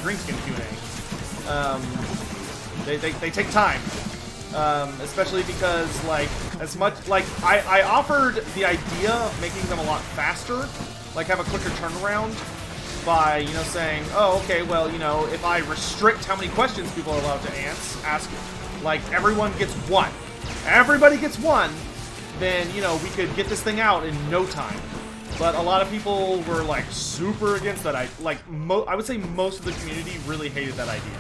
green skin Q&A. They take time. Especially because, like, as much, like, I offered the idea of making them a lot faster, like have a quicker turnaround by, you know, saying, oh, okay, well, you know, if I restrict how many questions people are allowed to ask, like, everyone gets one. Everybody gets one, then, you know, we could get this thing out in no time. But a lot of people were, like, super against that. I would say most of the community really hated that idea.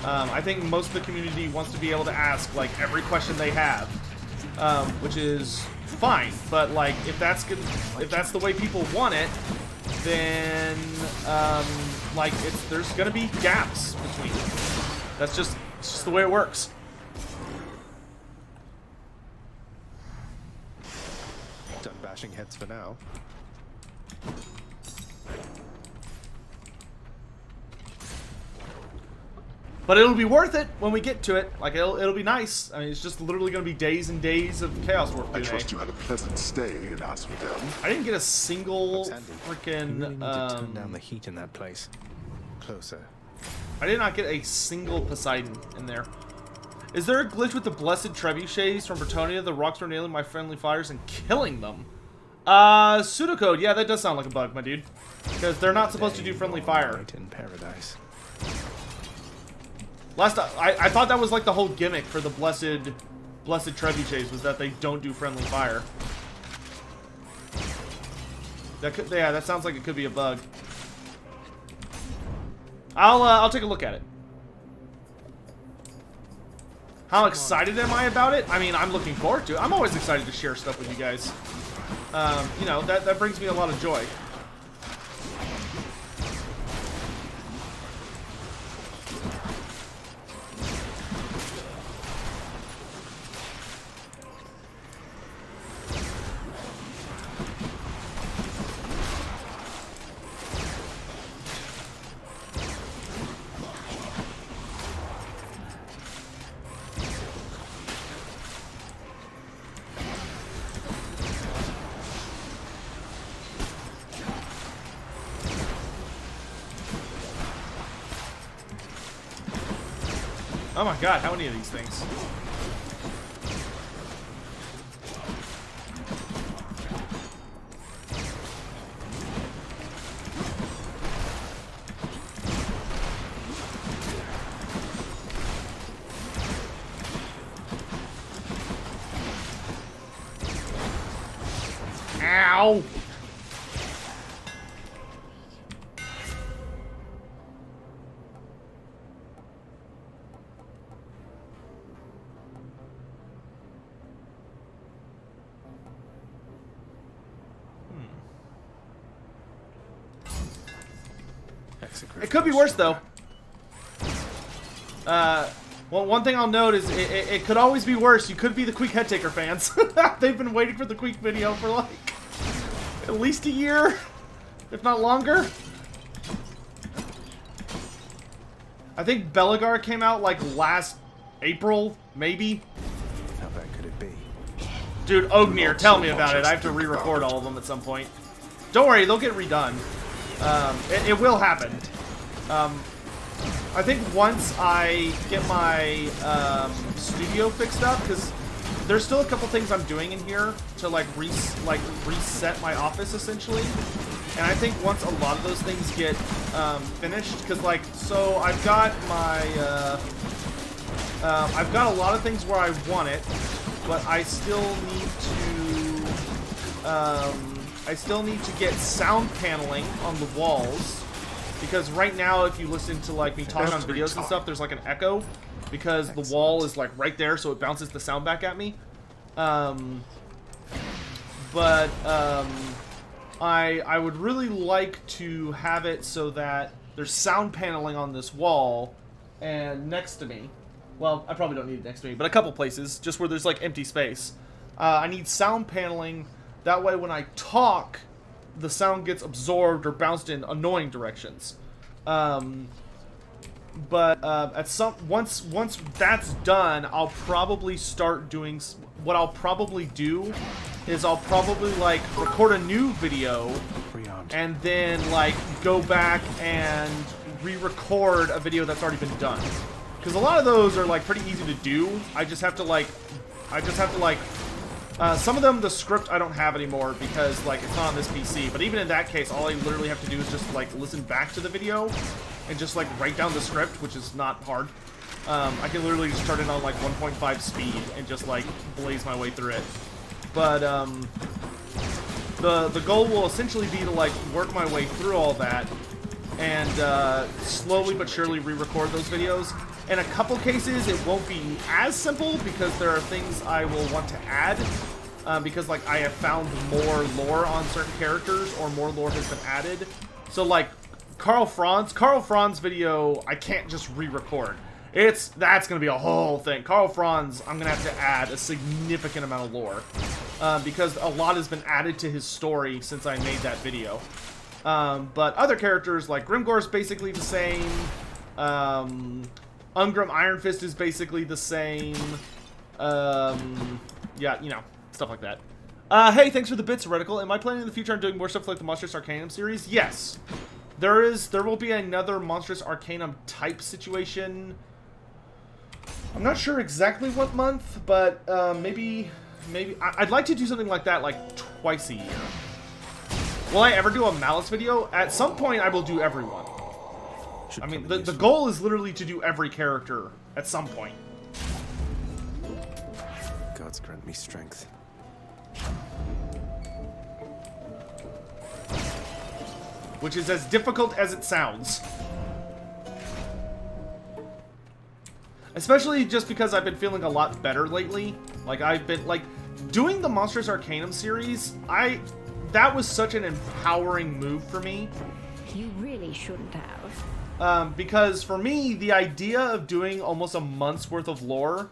I think most of the community wants to be able to ask, like, every question they have, which is fine. But, like, if that's the way people want it, then, like, there's gonna be gaps between them. That's just the way it works. Done bashing heads for now. But it'll be worth it when we get to it. Like, it'll be nice. I mean, it's just literally going to be days and days of Chaos Warp today. I trust you had a pleasant stay in Asmodel. I didn't get a single freaking. You really need to turn down the heat in that place. Closer. I did not get a single Poseidon in there. Is there a glitch with the blessed trebuchets from Bretonia? The rocks were nailing my friendly fires and killing them. Pseudocode. Yeah, that does sound like a bug, my dude. Because they're not supposed to do friendly fire. Right in paradise. I thought that was like the whole gimmick for the blessed trebuchets, was that they don't do friendly fire. That sounds like it could be a bug. I'll take a look at it. How excited am I about it? I mean, I'm looking forward to it. I'm always excited to share stuff with you guys. You know, that brings me a lot of joy. Oh my god, how many of these things? Ow! It could be worse, though. Well, one thing I'll note is it could always be worse. You could be the Queek Headtaker fans. They've been waiting for the Queek video for, like, at least a year, if not longer. I think Belagar came out, like, last April, maybe. How bad could it be? Dude, Ognir, tell me about it. I have to re-record all of them at some point. Don't worry, they'll get redone. It will happen. I think once I get my studio fixed up, because there's still a couple things I'm doing in here to like reset my office essentially, and I think once a lot of those things get finished, because like so I've got my I've got a lot of things where I want it, but I still need to get sound paneling on the walls. Because right now, if you listen to like me talk on videos and stuff, there's like an echo because the wall is like right there, so it bounces the sound back at me. I would really like to have it so that there's sound paneling on this wall and next to me. Well, I probably don't need it next to me, but a couple places just where there's like empty space. I need sound paneling. That way, when I talk, the sound gets absorbed or bounced in annoying directions. Once that's done, I'll probably start doing. What I'll probably do is I'll probably like record a new video and then like go back and re-record a video that's already been done. Because a lot of those are like pretty easy to do. I just have to like, some of them, the script I don't have anymore because like it's not on this PC. But even in that case, all I literally have to do is just like listen back to the video and just like write down the script, which is not hard. I can literally just start it on like 1.5 speed and just like blaze my way through it. But the goal will essentially be to like work my way through all that and slowly but surely re-record those videos. In a couple cases, it won't be as simple because there are things I will want to add because like I have found more lore on certain characters or more lore has been added. So like Carl Franz video, I can't just re-record. That's gonna be a whole thing. Carl Franz, I'm gonna have to add a significant amount of lore because a lot has been added to his story since I made that video. But other characters like Grimgor's basically the same. Ungrim Iron Fist is basically the same. Yeah, you know, stuff like that. Hey, thanks for the bits, Reticle. Am I planning in the future on doing more stuff like the Monstrous Arcanum series? Yes. There will be another Monstrous Arcanum type situation. I'm not sure exactly what month, but maybe I'd like to do something like that like twice a year. Will I ever do a Malice video? At some point, I will do everyone. I mean, the goal is literally to do every character at some point. Gods grant me strength. Which is as difficult as it sounds. Especially just because I've been feeling a lot better lately. Like, I've been, like, doing the Monstrous Arcanum series, that was such an empowering move for me. You really shouldn't have. Because for me, the idea of doing almost a month's worth of lore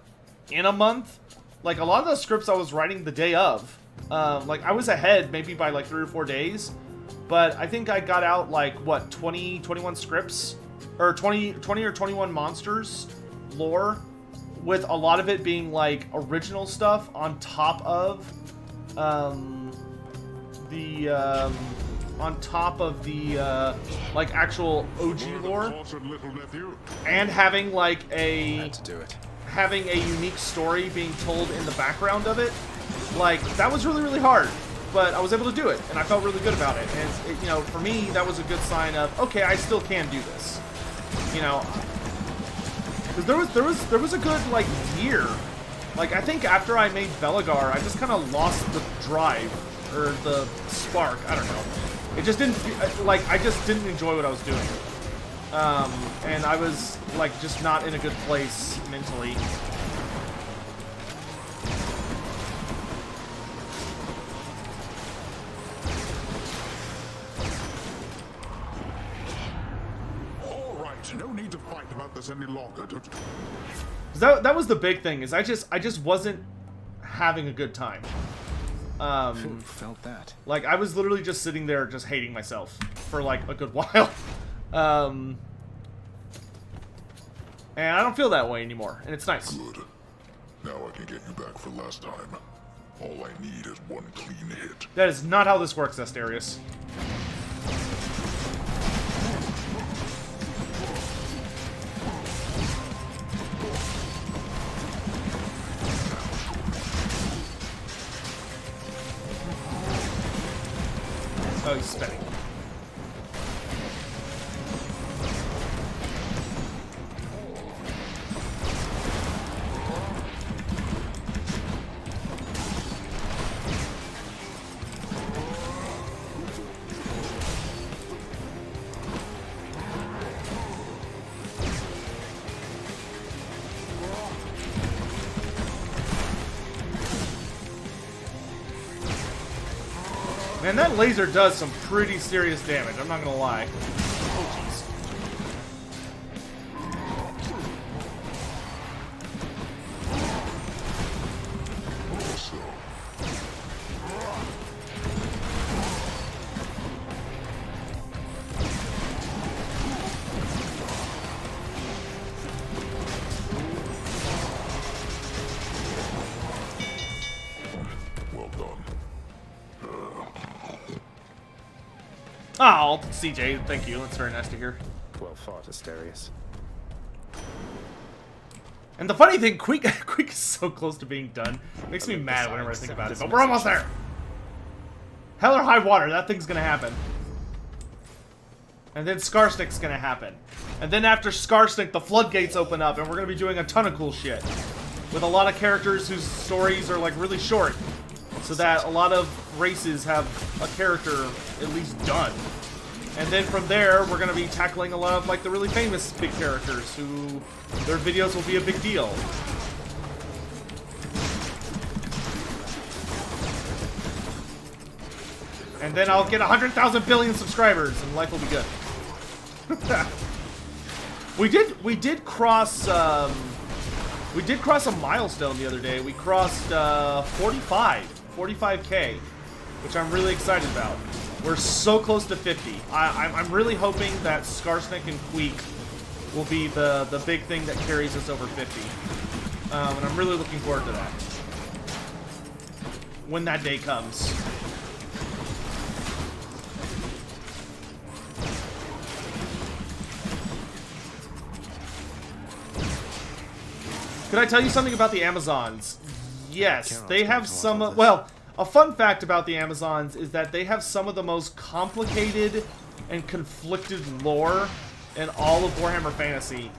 in a month, like a lot of the scripts I was writing the day of, like I was ahead maybe by like 3 or 4 days, but I think I got out like, what, 20, 21 scripts? Or 20 or 21 monsters lore, with a lot of it being like original stuff on top of, like actual OG lore, and having like having a unique story being told in the background of it. Like, that was really, really hard, but I was able to do it, and I felt really good about it. And you know, for me, that was a good sign of, okay, I still can do this. You know, because there was a good like year. Like, I think after I made Belagar, I just kind of lost the drive or the spark. I don't know. It just didn't, like, I just didn't enjoy what I was doing. And I was, like, just not in a good place mentally. All right, no need to fight about this any longer. That was the big thing, is I just wasn't having a good time. Who felt that? Like, I was literally just sitting there just hating myself for, like, a good while. And I don't feel that way anymore, and it's nice. Good. Now I can get you back for last time. All I need is one clean hit. That is not how this works, Asterius. Oh, he's spinning. Man, that laser does some pretty serious damage, I'm not gonna lie. Oh, jeez. Well done. Oh, CJ, thank you. That's very nice to hear. 12 fought, Asterius. And the funny thing, Queek is so close to being done. Makes me mad whenever I think about it, but we're almost there. Hell or high water, that thing's gonna happen. And then Skarsnik's gonna happen. And then after Skarsnik, the floodgates open up, and we're gonna be doing a ton of cool shit. With a lot of characters whose stories are, like, really short. So that a lot of races have a character at least done. And then from there, we're going to be tackling a lot of, like, the really famous big characters who their videos will be a big deal. And then I'll get 100,000 billion subscribers and life will be good. we did cross a milestone the other day. We crossed 45K, which I'm really excited about. We're so close to 50. I'm really hoping that Skarsnik and Queek will be the big thing that carries us over 50. And I'm really looking forward to that. When that day comes. Could I tell you something about the Amazons? Yes, they have some... Well, a fun fact about the Amazons is that they have some of the most complicated and conflicted lore in all of Warhammer Fantasy.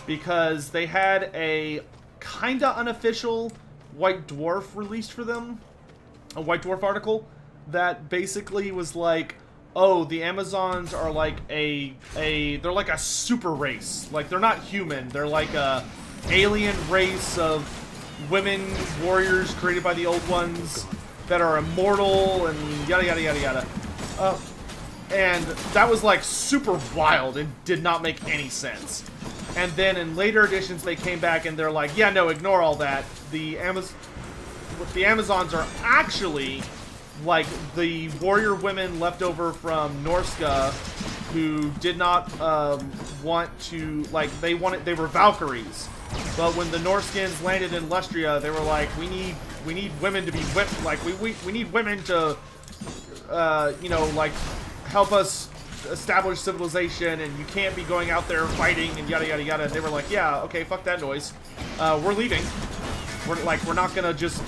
Because they had a kinda unofficial White Dwarf released for them. A White Dwarf article that basically was like, oh, the Amazons are like they're like a super race. Like, they're not human. They're like a alien race of women warriors created by the old ones that are immortal and yada yada yada yada. And that was like super wild and did not make any sense. And then in later editions they came back and they're like, yeah, no, ignore all that. The Amazons are actually like the warrior women left over from Norska who did not want to, like, they were Valkyries. But when the Norskins landed in Lustria, they were like, we need women to be whipped. Like, we need women to, you know, like, help us establish civilization, and you can't be going out there fighting and yada yada yada. And they were like, yeah, okay, fuck that noise. We're leaving. We're not gonna just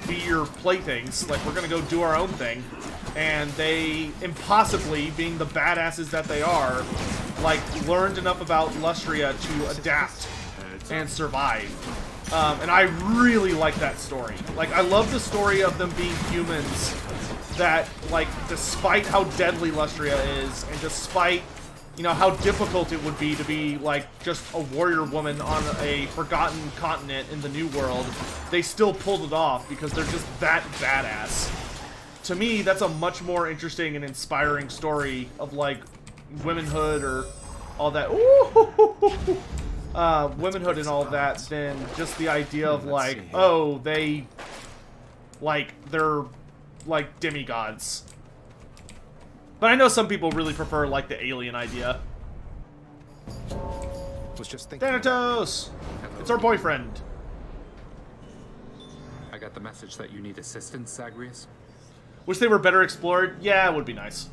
be your playthings. Like, we're gonna go do our own thing. And they, impossibly, being the badasses that they are, like, learned enough about Lustria to adapt and survive. And I really like that story. Like, I love the story of them being humans that, like, despite how deadly Lustria is, and despite, you know, how difficult it would be to be, like, just a warrior woman on a forgotten continent in the New World, they still pulled it off because they're just that badass. To me, that's a much more interesting and inspiring story of, like, womanhood or all that. Ooh! Womanhood and all that than just the idea of, like, oh, they're, like, demigods. But I know some people really prefer, like, the alien idea. Was just thinking. Thanatos! It's our boyfriend. I got the message that you need assistance, Zagreus. Wish they were better explored. Yeah, it would be nice.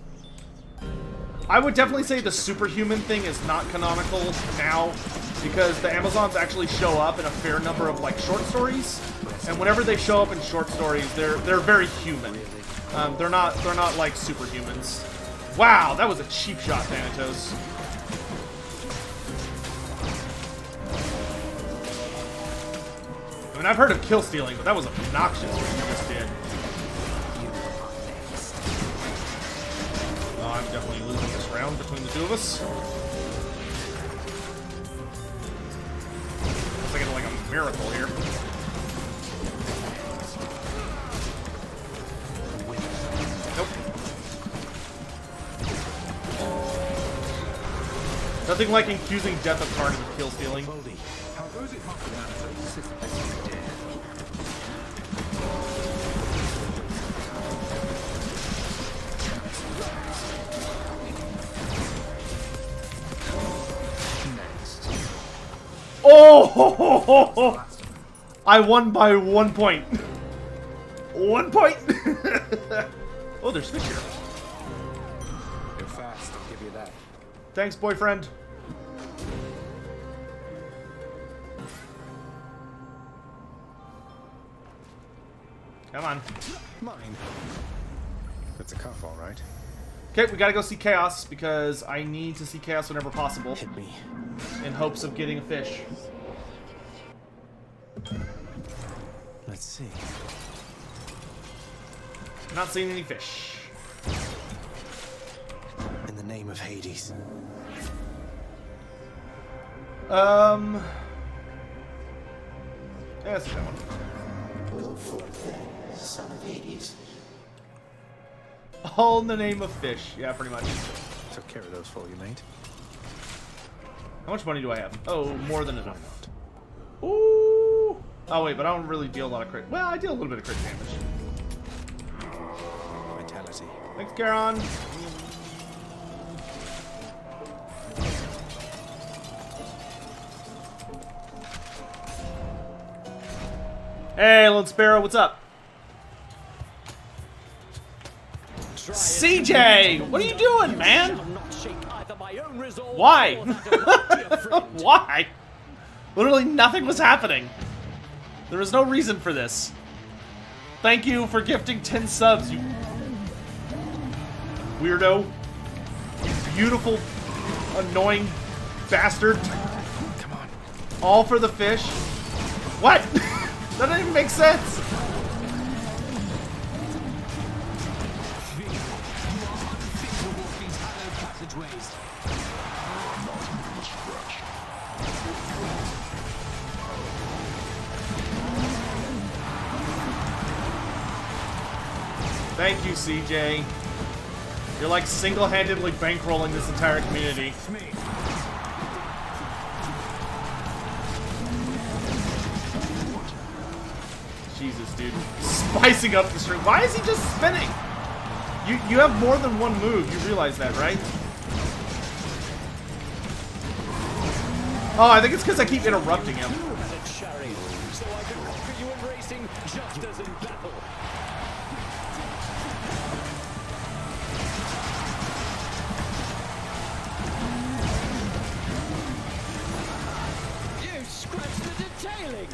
I would definitely say the superhuman thing is not canonical now, because the Amazons actually show up in a fair number of, like, short stories, and whenever they show up in short stories, they're very human. They're not like superhumans. Wow, that was a cheap shot, Thanatos. I mean, I've heard of kill stealing, but that was obnoxious what you just did. Oh, I'm definitely losing this round between the two of us. Looks like it's like a miracle here. Nope. Nothing like infusing Death of Carnage with kill stealing. Oh! I won by 1 point. 1 point? Oh, there's fish here. You're fast, I'll give you that. Thanks, boyfriend. Come on. Mine. That's a cuff, all right. Okay, we gotta go see Chaos because I need to see Chaos whenever possible Hit me. in hopes of getting a fish. Let's see. Not seeing any fish. In the name of Hades. Yeah, that's a good one. Go forth then, son of Hades. All in the name of fish. Yeah, pretty much. Took care of those for you, mate. How much money do I have? Oh, more than Why enough. not? Ooh. Oh, wait, but I don't really deal a lot of crit. Well, I deal a little bit of crit damage. Vitality. Thanks, Charon. Hey, Lone Sparrow, what's up? CJ, what are you doing, man? Why? Why? Literally nothing was happening. There was no reason for this. Thank you for gifting 10 subs, you weirdo. You beautiful, annoying bastard. Come on. All for the fish. What? That doesn't even make sense. Thank you, CJ. You're like single-handedly bankrolling this entire community. Jesus, dude. Spicing up the string. Why is he just spinning? You have more than one move. You realize that, right? Oh, I think it's because I keep interrupting him. You scratched the detailing!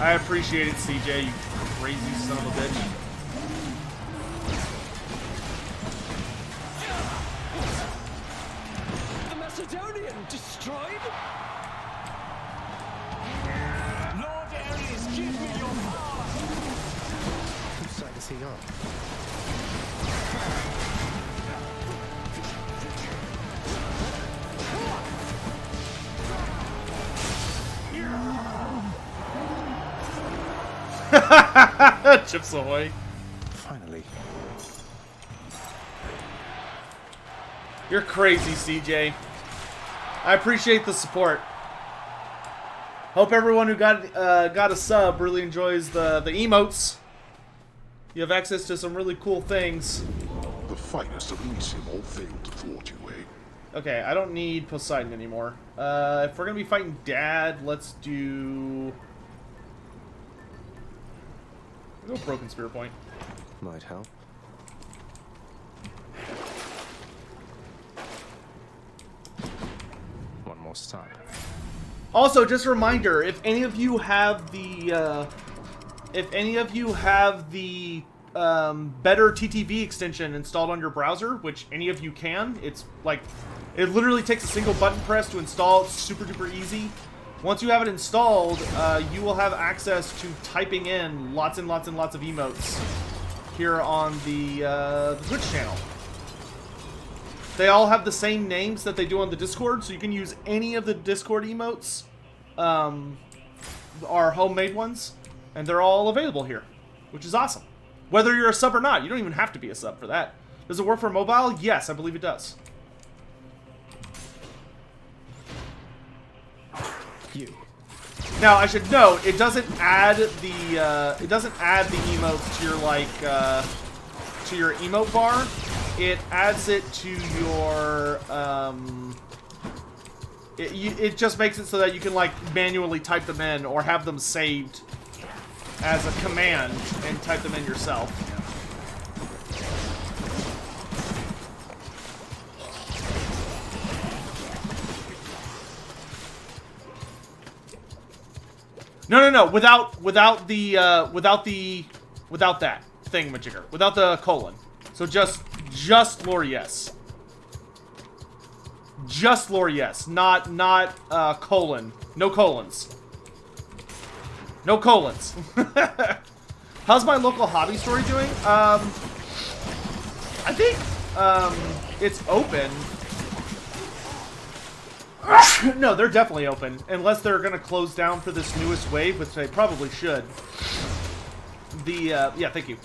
I appreciate it, CJ, you crazy son of a bitch. The Macedonian destroyed? Lord Ares, give me your power! Whose side is he on? Chips Ahoy. Finally. You're crazy, CJ. I appreciate the support. Hope everyone who got a sub really enjoys the emotes. You have access to some really cool things. The finest of Elysium all failed to thwart you, eh? Okay, I don't need Poseidon anymore. If we're gonna be fighting Dad, let's do... Go Broken Spear Point. Might help. One more stop. Also, just a reminder, if any of you have the better TTV extension installed on your browser, which any of you can, it's like, it literally takes a single button press to install. It's super duper easy. Once you have it installed, you will have access to typing in lots and lots and lots of emotes here on the Twitch channel. They all have the same names that they do on the Discord, so you can use any of the Discord emotes, our homemade ones, and they're all available here, which is awesome. Whether you're a sub or not, you don't even have to be a sub for that. Does it work for mobile? Yes, I believe it does. You. Now, I should note, it doesn't add the emotes to your, like, to your emote bar. It adds it to your, it just makes it so that you can, like, manually type them in or have them saved as a command and type them in yourself. No. Without that thingamajigger. Without the colon. So just lore yes. Just lore yes. Not colon. No colons. No colons. How's my local hobby store doing? I think it's open. No, they're definitely open. Unless they're going to close down for this newest wave, which they probably should. Yeah, thank you.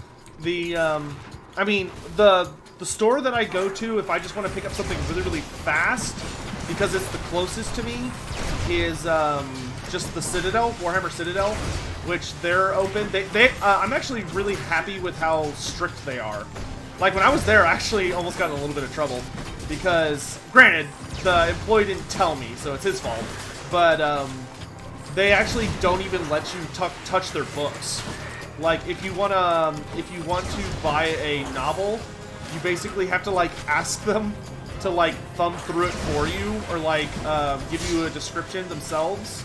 I mean, the store that I go to, if I just want to pick up something really, really fast, because it's the closest to me, is just the Citadel, Warhammer Citadel, which they're open. I'm actually really happy with how strict they are. Like, when I was there, I actually almost got in a little bit of trouble. Because, granted, the employee didn't tell me, so it's his fault. But, they actually don't even let you touch their books. Like, if you want to buy a novel, you basically have to, like, ask them to, like, thumb through it for you, or, like, give you a description themselves.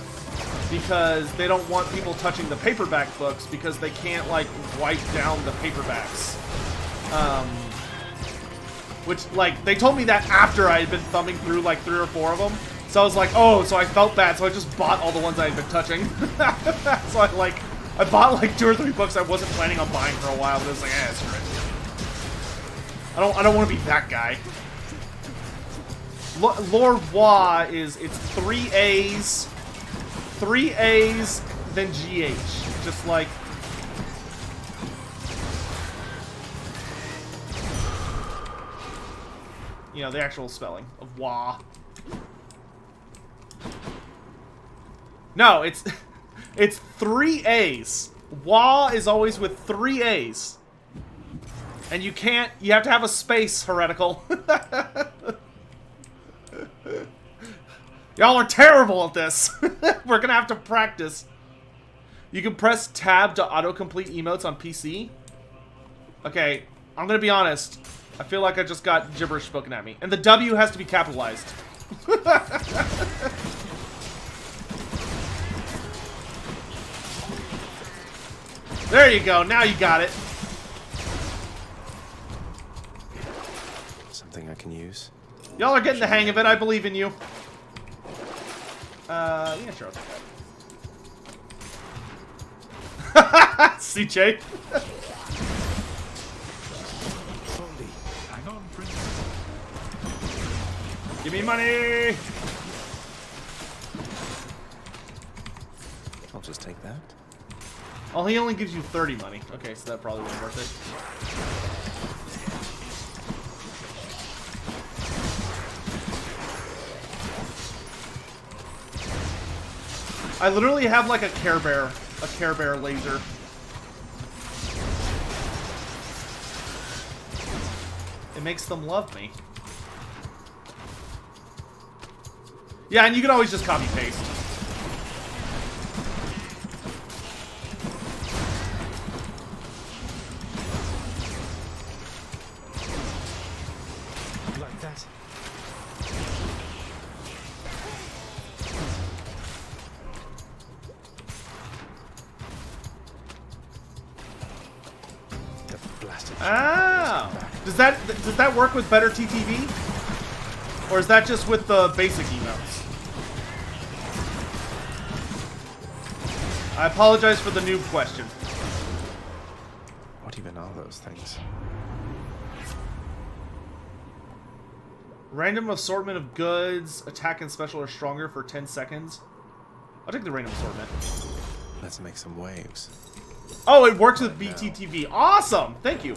Because they don't want people touching the paperback books, because they can't, like, wipe down the paperbacks. Which, like, they told me that after I had been thumbing through, like, 3 or 4 of them. So I was like, oh, so I felt bad, so I just bought all the ones I had been touching. So I bought, like, 2 or 3 books I wasn't planning on buying for a while, but I was like, screw it. I don't want to be that guy. Lord Wa it's 3 A's, then GH. Just like... You know, the actual spelling of Wa. No, it's 3 A's. Wa is always with 3 A's. And you have to have a space, heretical. Y'all are terrible at this. We're gonna have to practice. You can press tab to autocomplete emotes on PC. Okay, I'm gonna be honest. I feel like I just got gibberish spoken at me. And the W has to be capitalized. There you go. Now you got it. Something I can use. Y'all are getting the hang of it. I believe in you. Yeah, sure. I'll take that. CJ. Hang on, Prince. Give me money. I'll just take that. Oh, he only gives you 30 money. Okay, so that probably wasn't worth it. I literally have like a Care Bear laser. It makes them love me. Yeah, and you can always just copy paste. Like that. The blasted. Ah! Does that work with better TTV? Or is that just with the basic emotes? I apologize for the noob question. What even are those things? Random assortment of goods, attack and special are stronger for 10 seconds. I'll take the random assortment. Let's make some waves. Oh, it works with BTTV. Awesome! Thank you.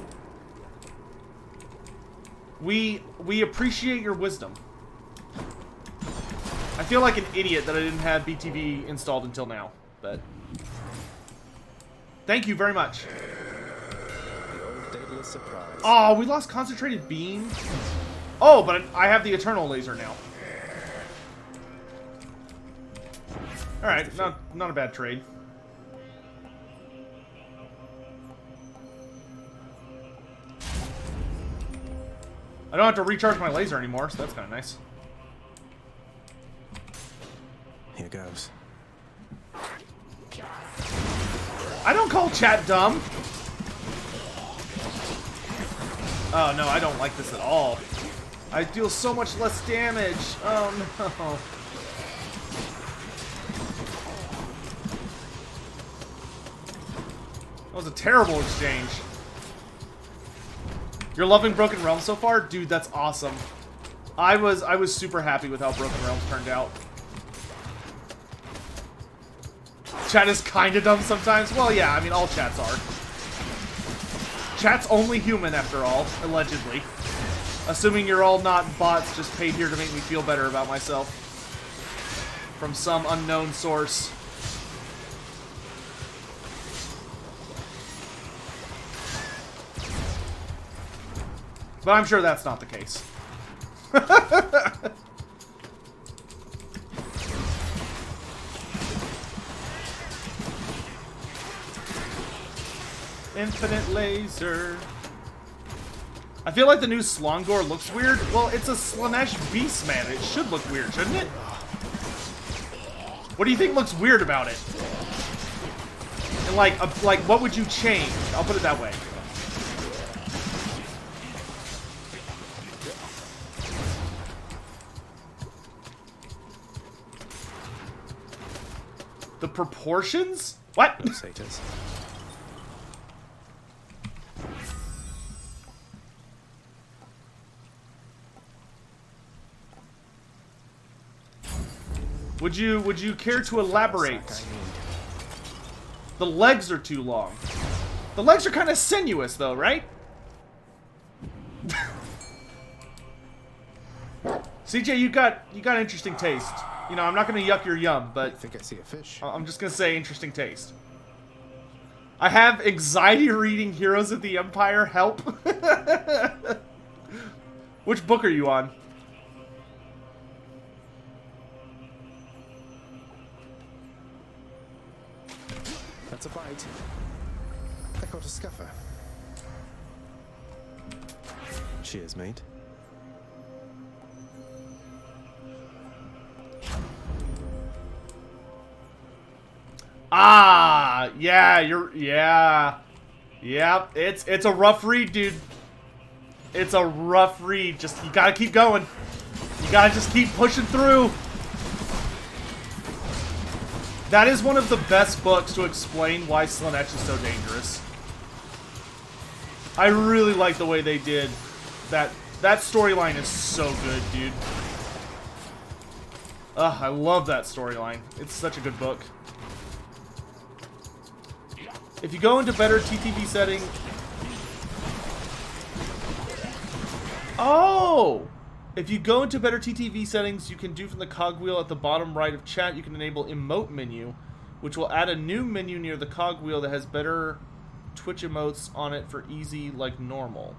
We appreciate your wisdom. I feel like an idiot that I didn't have BTV installed until now, but thank you very much. The old Daedalus surprise. Oh, we lost concentrated beam. Oh, but I have the eternal laser now. All right, not a bad trade. I don't have to recharge my laser anymore, so that's kind of nice. Here goes. I don't call chat dumb. Oh no, I don't like this at all. I deal so much less damage. Oh no. That was a terrible exchange. You're loving Broken Realms so far? Dude, that's awesome. I was super happy with how Broken Realms turned out. Chat is kinda dumb sometimes. Well, yeah, I mean, all chats are. Chat's only human, after all, allegedly. Assuming you're all not bots just paid here to make me feel better about myself. From some unknown source. But I'm sure that's not the case. Infinite laser. I feel like the new Slongor looks weird. Well, it's a Slanesh beast, man. It should look weird, shouldn't it? What do you think looks weird about it? And like what would you change? I'll put it that way. The proportions? What? Pulsators. Would you care to elaborate? The legs are too long. The legs are kind of sinuous though, right? CJ, you got interesting taste. You know, I'm not gonna yuck your yum, I but think I see a fish. I'm just gonna say interesting taste. I have anxiety reading Heroes of the Empire. Help. Which book are you on? That's a bite. I got a scuffer. Cheers, mate. Ah, yeah, yep. It's a rough read, dude. It's a rough read. Just you gotta keep going. You gotta just keep pushing through. That is one of the best books to explain why Slanesh is so dangerous. I really like the way they did that. That storyline is so good, dude. Ugh, I love that storyline. It's such a good book. If you go into better TTV settings... Oh! If you go into better TTV settings, you can do from the cogwheel at the bottom right of chat, you can enable emote menu, which will add a new menu near the cogwheel that has better Twitch emotes on it for easy like normal.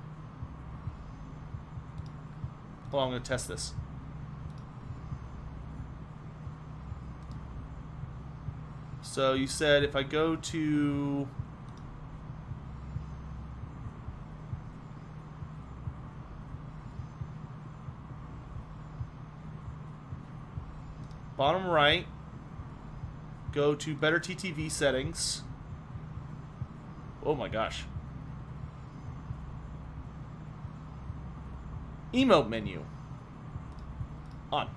Hold on, I'm going to test this. So you said if I go to... bottom right, go to better TTV settings. Oh my gosh. Emote menu. On.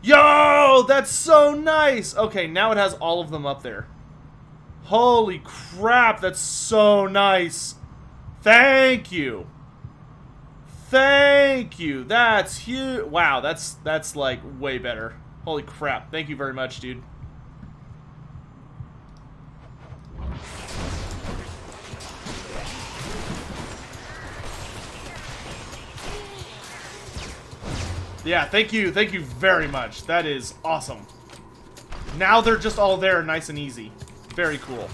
Yo, that's so nice. Okay, now it has all of them up there. Holy crap, that's so nice. Thank you. Thank you. That's huge. Wow, that's like way better. Holy crap. Thank you very much, dude. Yeah, thank you very much. That is awesome. Now they're just all there, nice and easy. Very cool.